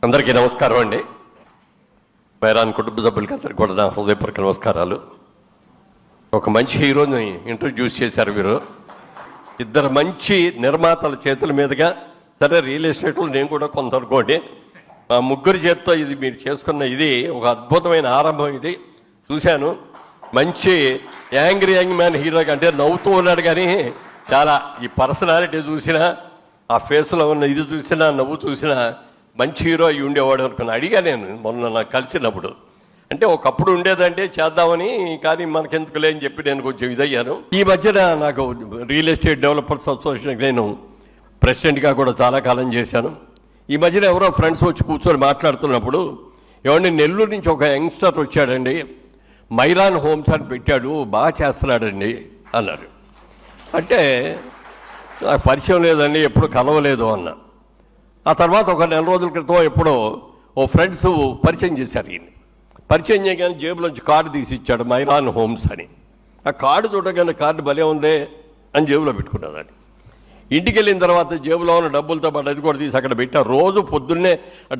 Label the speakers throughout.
Speaker 1: అందరికీ నమస్కారం అండి. మైరాన్ కుటుంబ సభ్యులకి అందరికీ కూడా నా హృదయపూర్వక నమస్కారాలు. ఒక మంచి హీరోని ఇంట్రడ్యూస్ చేశారు మీరు. ఇద్దరు మంచి నిర్మాతల చేతుల మీదుగా, సరే రియల్ ఎస్టేట్లో నేను కూడా కొంత అనుకోండి, ఆ ముగ్గురు చేతితో ఇది మీరు చేసుకున్న ఇది ఒక అద్భుతమైన ఆరంభం. ఇది చూశాను. మంచి యంగ్ మ్యాన్ హీరో అంటే నవ్వుతూ ఉన్నాడు, కానీ చాలా ఈ పర్సనాలిటీ చూసినా, ఆ ఫేస్లో ఉన్న ఇది చూసినా, నవ్వు చూసినా మంచి హీరో అయ్యి ఉండేవాడు అనుకున్నా. అడిగా నేను మొన్న నాకు కలిసినప్పుడు. అంటే ఒకప్పుడు ఉండేదంటే చేద్దామని, కానీ మనకెందుకులే అని చెప్పి నేను కొంచెం ఇదయ్యాను. ఈ మధ్యన నాకు రియల్ ఎస్టేట్ డెవలపర్స్ అసోసియేషన్కి నేను ప్రెసిడెంట్గా కూడా చాలా కాలం చేశాను. ఈ మధ్యన ఎవరో ఫ్రెండ్స్ వచ్చి కూర్చొని మాట్లాడుతున్నప్పుడు, ఏమంటే నెల్లూరు నుంచి ఒక యంగ్స్టర్ వచ్చాడండి, మైరాన్ హోమ్స్ అని పెట్టాడు, బాగా చేస్తున్నాడండి అన్నారు. అంటే నాకు పరిచయం లేదండి, ఎప్పుడు కలవలేదు అన్న. ఆ తర్వాత ఒక నెల రోజుల క్రితం ఎప్పుడో ఓ ఫ్రెండ్స్ పరిచయం చేశారు. ఈయన పరిచయం చేయగానే జేబులోంచి కార్డు తీసి ఇచ్చాడు, మైరాన్ హోమ్స్ అని. ఆ కార్డు చూడగానే కార్డు భలే ఉందే అని జేబులో పెట్టుకున్నదాన్ని. ఇంటికి వెళ్ళిన తర్వాత జేబులో ఉన్న డబ్బులతో పాటు అది కూడా తీసి అక్కడ పెట్టా. రోజు పొద్దున్నే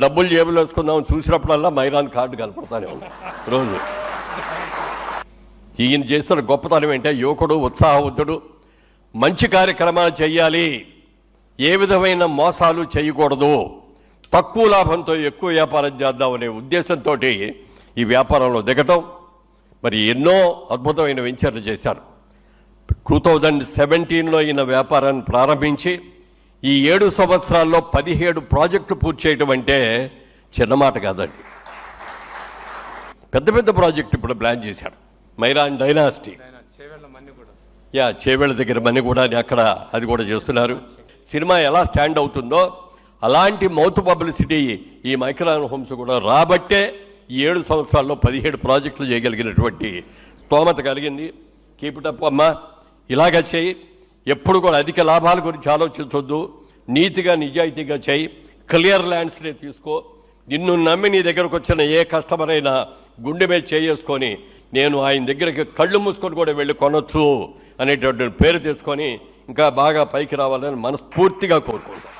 Speaker 1: డబ్బులు జేబులో వేసుకుందామని చూసినప్పుడల్లా మైరాన్ కార్డు కనపడతానే ఉంది రోజు. ఈయన చేస్తున్న గొప్పతనం ఏంటంటే, యువకుడు, ఉత్సాహవంతుడు, మంచి కార్యక్రమాలు చేయాలి, ఏ విధమైన మోసాలు చేయకూడదు, తక్కువ లాభంతో ఎక్కువ వ్యాపారం చేద్దామనే ఉద్దేశంతో ఈ వ్యాపారంలో దిగటం. మరి ఎన్నో అద్భుతమైన వెంచర్లు చేశారు. 2017లో ఈయన వ్యాపారాన్ని ప్రారంభించి ఈ 7 సంవత్సరాల్లో 17 ప్రాజెక్టు పూర్తి చేయడం అంటే చిన్నమాట కాదండి. పెద్ద పెద్ద ప్రాజెక్టు ఇప్పుడు ప్లాన్ చేశారు. మైరాన్ డైనాసిటీ, చేవేళ్ళ దగ్గర మనీ కూడా అక్కడ అది కూడా చేస్తున్నారు. సినిమా ఎలా స్టాండ్ అవుతుందో అలాంటి మౌత్ పబ్లిసిటీ ఈ మైరాన్ హోమ్స్ కూడా రాబట్టే ఈ 7 సంవత్సరాల్లో 17 ప్రాజెక్టులు చేయగలిగినటువంటి స్తోమత కలిగింది. కీప్ ఇట్ అప్ అమ్మా, ఇలాగ చేయి. ఎప్పుడు కూడా అధిక లాభాల గురించి ఆలోచించొద్దు, నీతిగా నిజాయితీగా చేయి, క్లియర్ ల్యాండ్స్నే తీసుకో. నిన్ను నమ్మి నీ దగ్గరకు వచ్చిన ఏ కస్టమర్ అయినా గుండె మీద చేసుకొని, నేను ఆయన దగ్గరికి కళ్ళు మూసుకొని కూడా వెళ్ళి కొనొచ్చు అనేటువంటి పేరు తీసుకొని ఇంకా బాగా పైకి రావాలని మనస్ఫూర్తిగా కోరుకుంటాను.